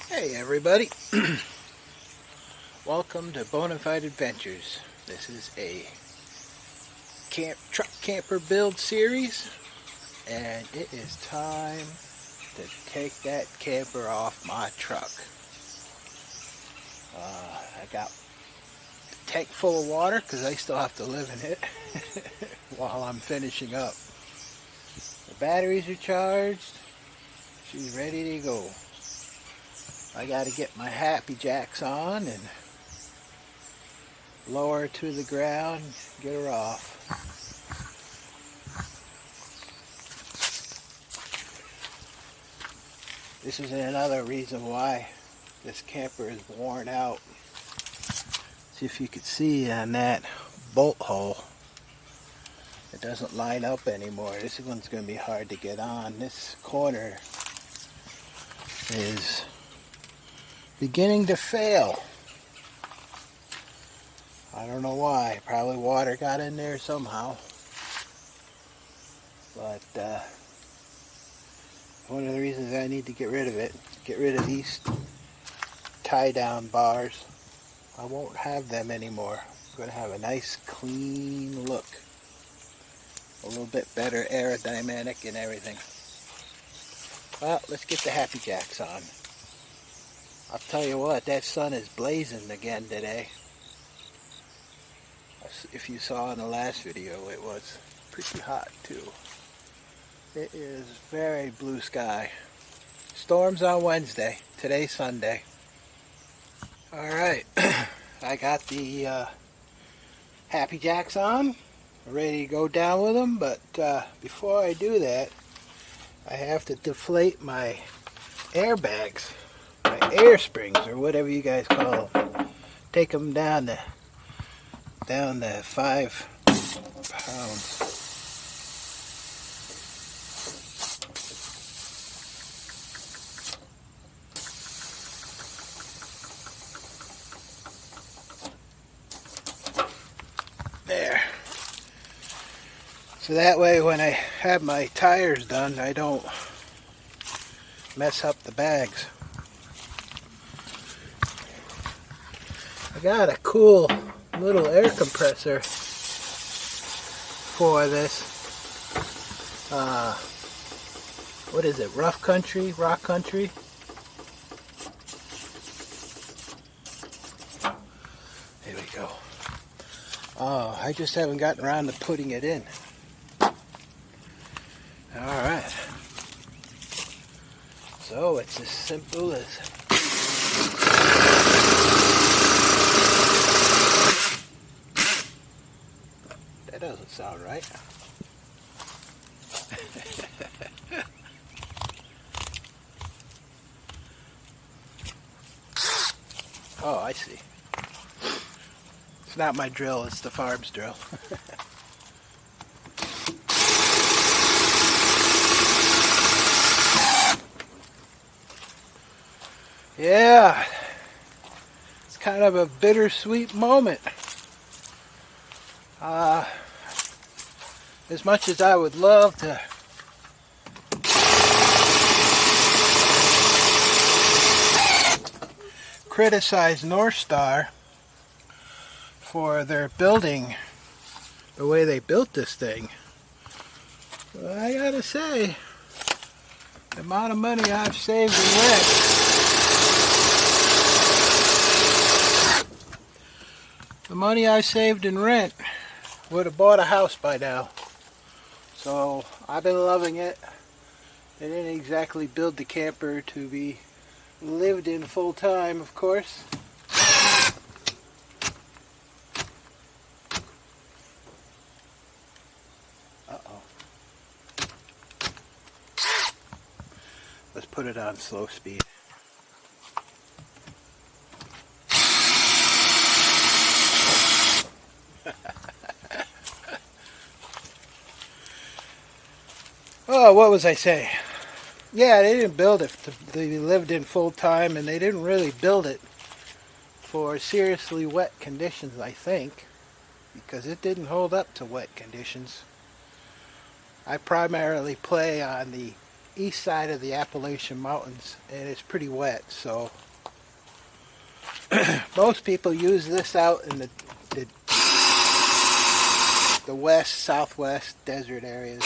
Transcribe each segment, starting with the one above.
Hey everybody, welcome to Bonafide Adventures. This is a truck camper build series, and it is time to take that camper off my truck. I got the tank full of water because I still have to live in it while I'm finishing up. The batteries are charged, she's ready to go. I got to get my happy jacks on and lower her to the ground, get her off. This is another reason why this camper is worn out. See if you could see on that bolt hole. It doesn't line up anymore. This one's going to be hard to get on. This corner is beginning to fail. I don't know why. Probably water got in there somehow. But one of the reasons I need to get rid of it, get rid of these tie down bars. I won't have them anymore. I'm going to have a nice clean look. A little bit better aerodynamic and everything. Well, let's get the happy jacks on. I'll tell you what, that sun is blazing again today. If you saw in the last video, it was pretty hot too. It is very blue sky. Storms on Wednesday. Today's Sunday. Alright, I got the happy jacks on. Ready to go down with them, but before I do that, I have to deflate my airbags. My air springs, or whatever you guys call them. Take them down to 5 pounds. There. So that way when I have my tires done, I don't mess up the bags. I got a cool little air compressor for this. What is it? Rock country? There we go. Oh, I just haven't gotten around to putting it in. Alright. So it's as simple as that doesn't sound right. Oh, I see. It's not my drill, it's the farm's drill. Yeah, it's kind of a bittersweet moment. As much as I would love to criticize North Star for their building, the way they built this thing, well, I gotta say, the amount of money I've saved in rent, would have bought a house by now. So I've been loving it. They didn't exactly build the camper to be lived in full time, of course. Uh-oh. Let's put it on slow speed. Oh, what was I saying? Yeah, they didn't build it to be lived in full time, and they didn't really build it for seriously wet conditions, I think, because it didn't hold up to wet conditions. I primarily play on the east side of the Appalachian Mountains, and it's pretty wet, so most people use this out in the west, southwest desert areas.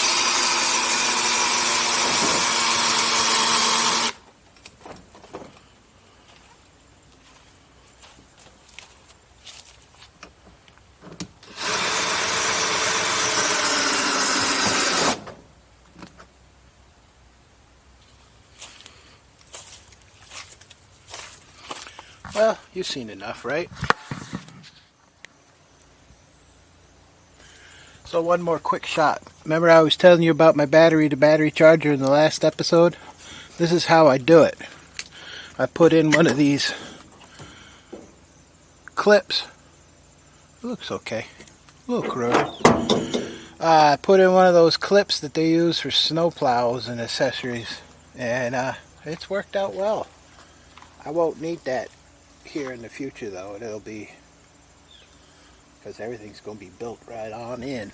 Well, you've seen enough, right? So one more quick shot. Remember I was telling you about my battery-to-battery charger in the last episode? This is how I do it. I put in one of these clips. It looks okay. A little corroded. I put in one of those clips that they use for snow plows and accessories. And it's worked out well. I won't need that here in the future though. It'll be, because everything's going to be built right on in.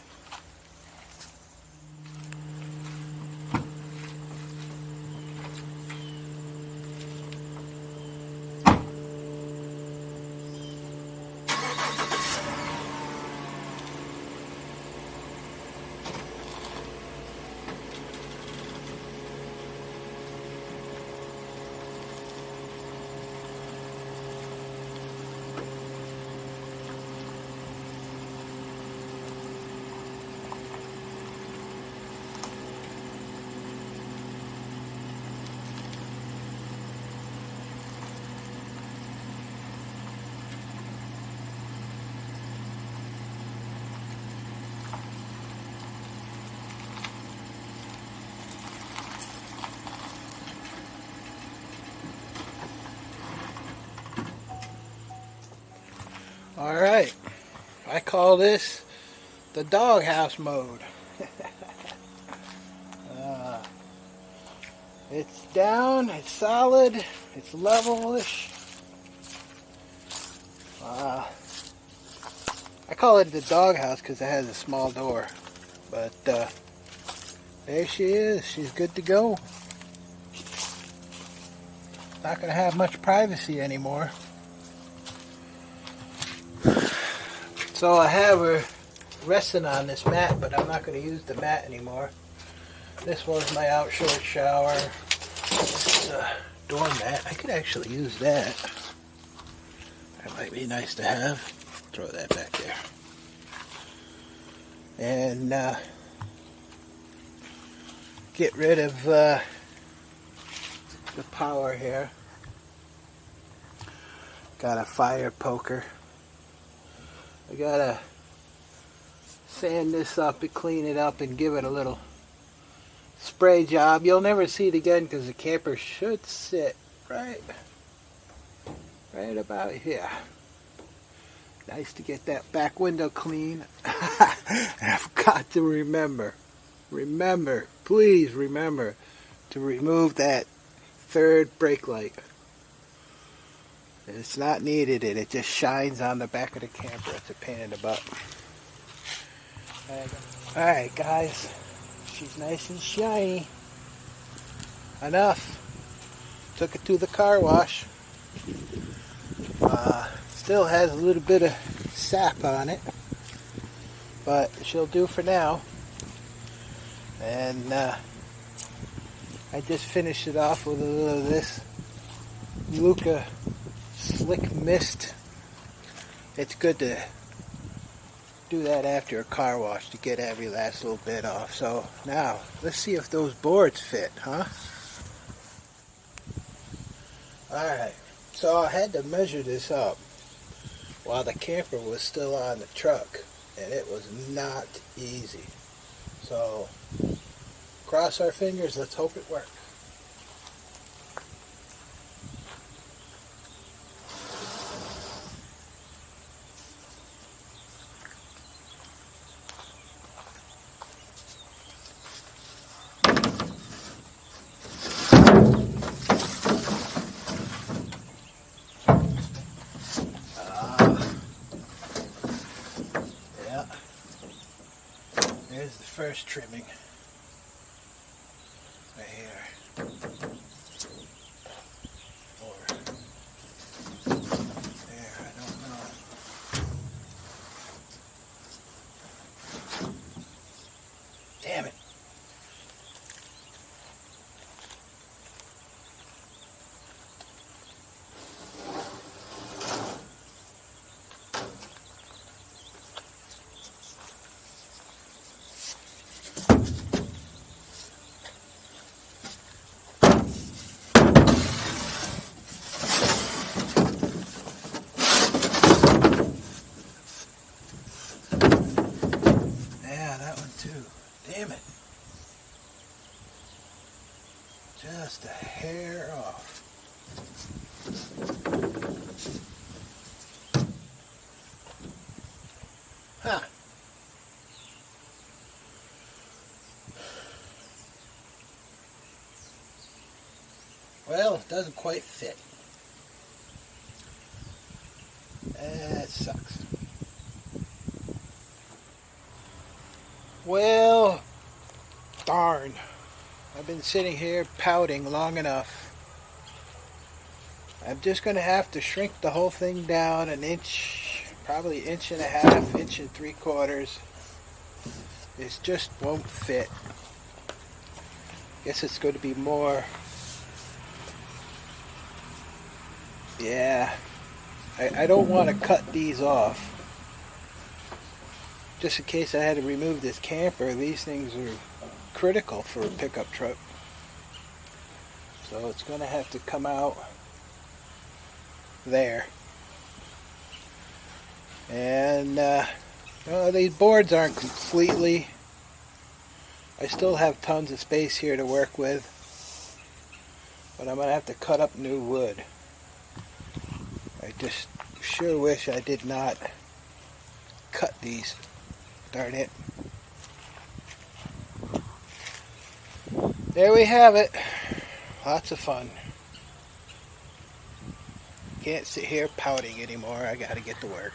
Alright, I call this the doghouse mode. It's down, it's solid, it's level-ish. I call it the doghouse because it has a small door. But there she is, she's good to go. Not going to have much privacy anymore. So I have her resting on this mat, but I'm not going to use the mat anymore. This was my outdoor shower. This is a doormat. I could actually use that. That might be nice to have. Throw that back there. And get rid of the power here. Got a fire poker. I gotta sand this up and clean it up and give it a little spray job. You'll never see it again because the camper should sit right about here. Nice to get that back window clean. I've got to remember, please remember to remove that third brake light. It's not needed, and it just shines on the back of the camper. It's a pain in the butt. Alright guys, she's nice and shiny. Enough. Took it to the car wash. Still has a little bit of sap on it, but she'll do for now. And I just finished it off with a little of this Luca Slick Mist. It's good to do that after a car wash to get every last little bit off. So now let's see if those boards fit, huh? Alright, so I had to measure this up while the camper was still on the truck, and it was not easy. So cross our fingers, let's hope it works. There's the first trimming right here. square off. Huh. Well, it doesn't quite fit. That sucks. Well, darn. I've been sitting here pouting long enough. I'm just going to have to shrink the whole thing down an inch, probably 1.5 inches, 1.75 inches. It just won't fit. Guess it's going to be more. Yeah, I don't want to cut these off. Just in case I had to remove this camper, these things are critical for a pickup truck. So it's going to have to come out there. And these boards aren't completely. I still have tons of space here to work with. But I'm going to have to cut up new wood. I just sure wish I did not cut these. Darn it. There we have it. Lots of fun. Can't sit here pouting anymore. I gotta get to work.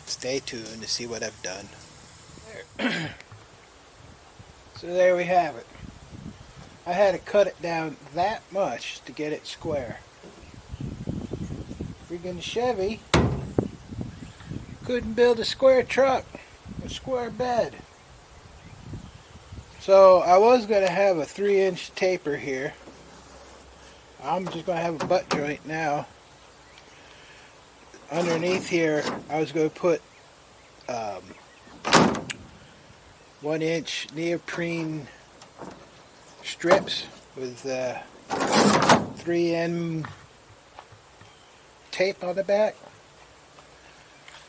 Stay tuned to see what I've done. There. So there we have it. I had to cut it down that much to get it square. Freaking Chevy couldn't build a square truck, a square bed. So I was going to have a 3-inch taper here. I'm just going to have a butt joint now. Underneath here, I was going to put 1-inch neoprene strips with 3M tape on the back.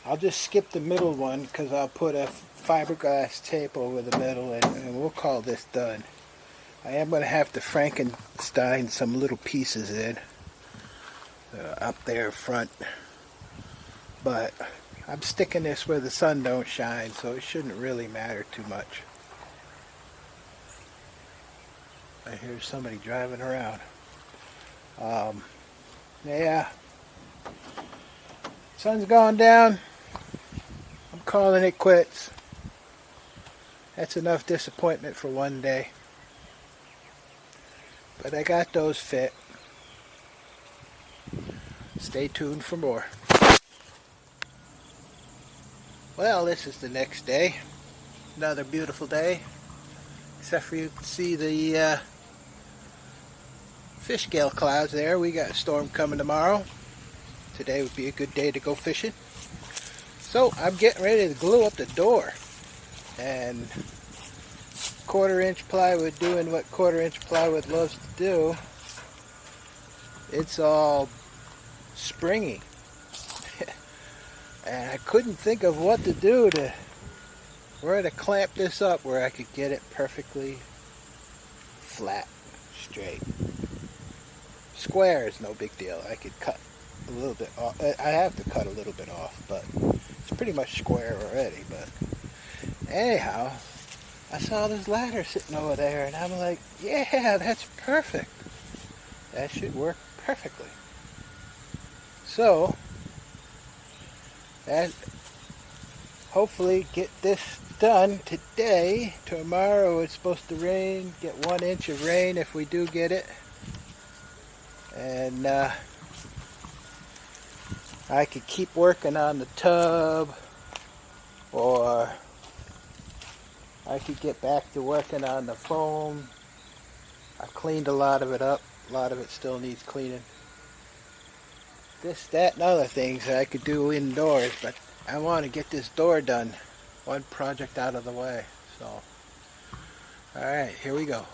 I'll just skip the middle one because I'll put a fiberglass tape over the middle and we'll call this done. I am going to have to Frankenstein some little pieces in up there front, but I'm sticking this where the sun don't shine, so it shouldn't really matter too much. I hear somebody driving around. Yeah, sun's going down. I'm calling it quits. That's enough disappointment for one day. But I got those fit. Stay tuned for more. Well, this is the next day. Another beautiful day. Except for you can see the fish gale clouds there. We got a storm coming tomorrow. Today would be a good day to go fishing. So I'm getting ready to glue up the door. And 1/4-inch plywood doing what 1/4-inch plywood loves to do. It's all springy. And I couldn't think of what to do to where to clamp this up where I could get it perfectly flat, straight. Square is no big deal. I could cut a little bit off. I have to cut a little bit off, but it's pretty much square already. But anyhow, I saw this ladder sitting over there and I'm like, yeah, that's perfect. That should work perfectly. So, that hopefully get this done today. Tomorrow it's supposed to rain, get 1 inch of rain if we do get it. And I could keep working on the tub, or I could get back to working on the foam. I cleaned a lot of it up. A lot of it still needs cleaning. This, that, and other things that I could do indoors, but I want to get this door done. One project out of the way. So, alright, here we go.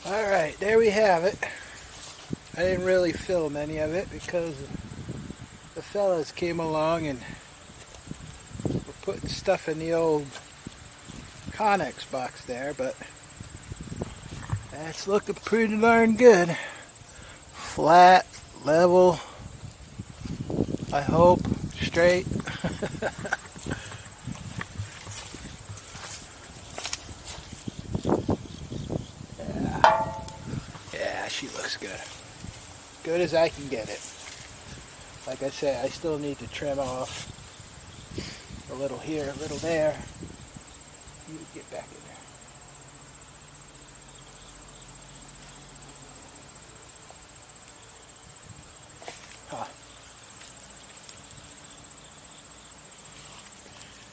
Alright, there we have it. I didn't really film any of it because the fellas came along and were putting stuff in the old Connex box there, but That's looking pretty darn good. Flat, level, I hope, straight. Yeah, she looks good. Good as I can get it. Like I said, I still need to trim off a little here, a little there. You get back in there. Huh.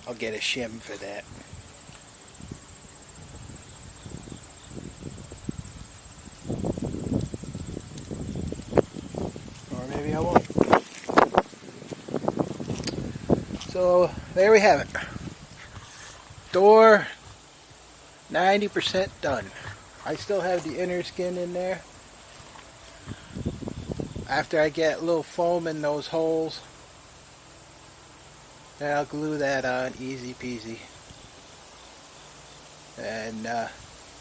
I'll get a shim for that. Or maybe I won't. So there we have it. Door 90% done. I still have the inner skin in there. After I get a little foam in those holes, then I'll glue that on, easy peasy. And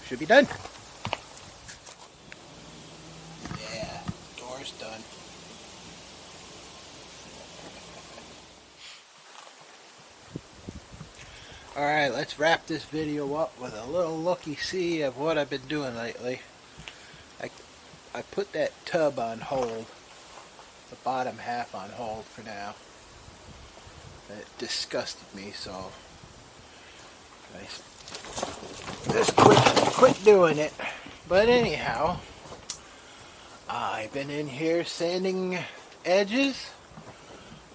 should be done. Yeah, door's done. Alright, let's wrap this video up with a little looky-see of what I've been doing lately. I put that tub on hold, the bottom half on hold for now. It disgusted me, so I just quit doing it. But anyhow, I've been in here sanding edges.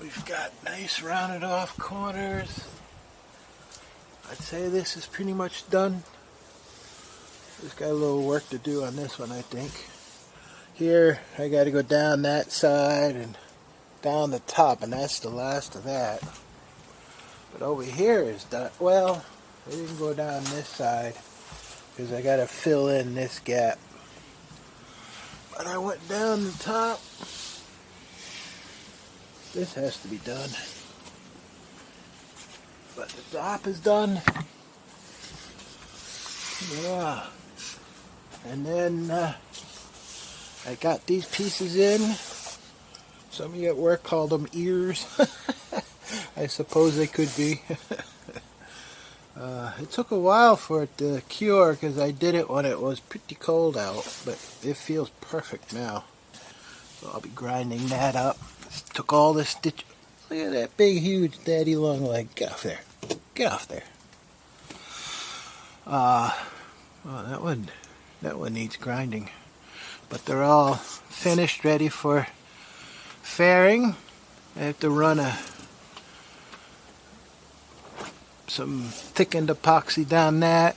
We've got nice rounded off corners. I'd say this is pretty much done. Just got a little work to do on this one, I think. Here, I got to go down that side and down the top, and that's the last of that. But over here is done. Well, I didn't go down this side because I got to fill in this gap. But I went down the top. This has to be done. But the top is done. Yeah. And then I got these pieces in. Some of you at work call them ears. I suppose they could be. It took a while for it to cure because I did it when it was pretty cold out. But it feels perfect now. So I'll be grinding that up. Took all the stitch. Look at that big, huge daddy long leg. Get off there. Get off there. Well, that one needs grinding. But they're all finished, ready for fairing. I have to run some thickened epoxy down that.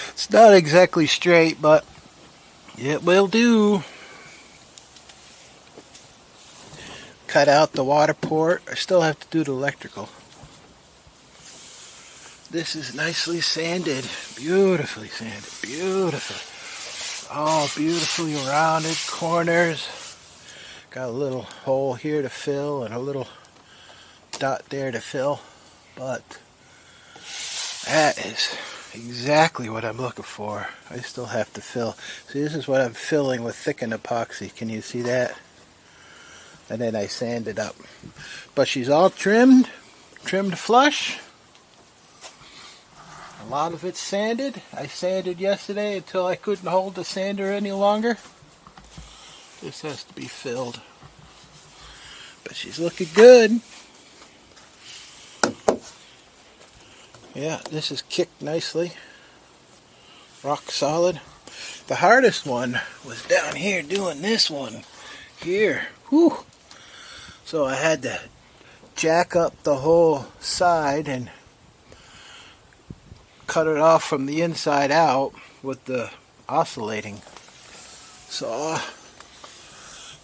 It's not exactly straight, but it will do. Cut out the water port. I still have to do the electrical. This is nicely sanded, beautifully sanded, beautifully. All beautifully rounded corners. Got a little hole here to fill and a little dot there to fill. But that is exactly what I'm looking for. I still have to fill. See, this is what I'm filling with thickened epoxy. Can you see that? And then I sand it up. But she's all trimmed flush. A lot of it's sanded. I sanded yesterday until I couldn't hold the sander any longer. This has to be filled. But she's looking good. Yeah, this is kicked nicely. Rock solid. The hardest one was down here doing this one. Here. Whew. So I had to jack up the whole side and cut it off from the inside out with the oscillating saw.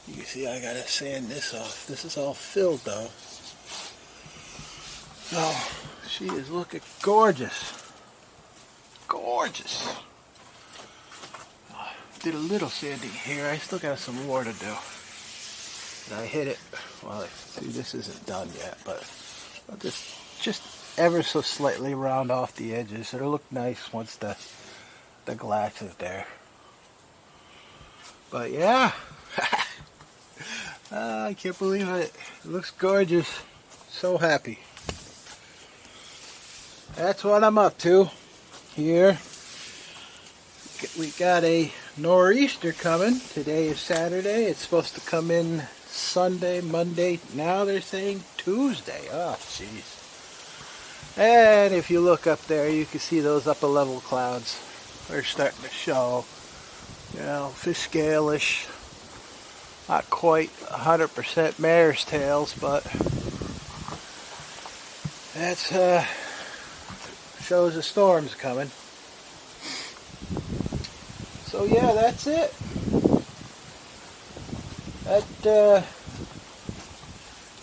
You can see I gotta sand this off. This is all filled though. So she is looking gorgeous. Gorgeous. Did a little sanding here. I still got some more to do. And I hit it. Well, see, this isn't done yet, but I'll just ever so slightly round off the edges. It'll look nice once the glass is there. But yeah, I can't believe it. It looks gorgeous. So happy. That's what I'm up to here. We got a nor'easter coming. Today is Saturday. It's supposed to come in Sunday, Monday. Now they're saying Tuesday. Oh, jeez. And if you look up there, you can see those upper level clouds. They're starting to show, you know, fish scale-ish. Not quite 100% mare's tails, but that's shows the storm's coming. So yeah, that's it.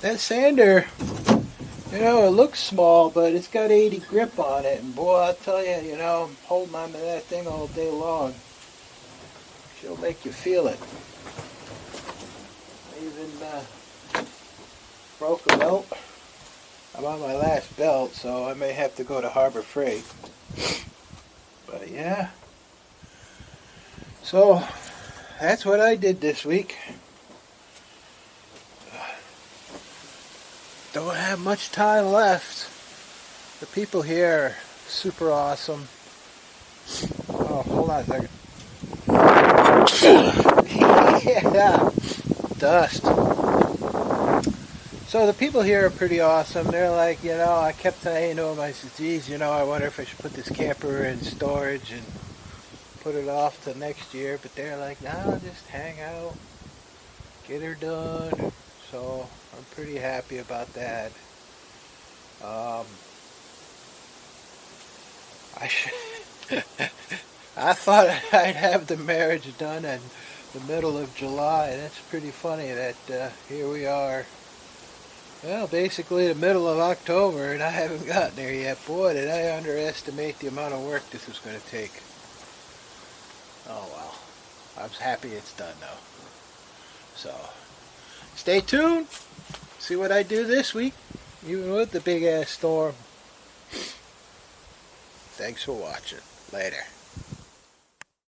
That sander, you know, it looks small, but it's got 80 grip on it, and boy, I'll tell you, you know, I'm holding on to that thing all day long. She'll make you feel it. I even broke a belt. I'm on my last belt, so I may have to go to Harbor Freight. But yeah. So, that's what I did this week. Don't have much time left. The people here are super awesome. Oh, hold on a second. Yeah, dust. So the people here are pretty awesome. They're like, you know, I kept saying to them, I said, geez, you know, I wonder if I should put this camper in storage and put it off to next year. But they're like, no, just hang out, get her done. So I'm pretty happy about that. I thought I'd have the marriage done in the middle of July. That's pretty funny that here we are. Well, basically the middle of October, and I haven't gotten there yet. Boy, did I underestimate the amount of work this was going to take. Oh well. I'm happy it's done though. So, stay tuned. See what I do this week, even with the big ass storm. Thanks for watching. Later.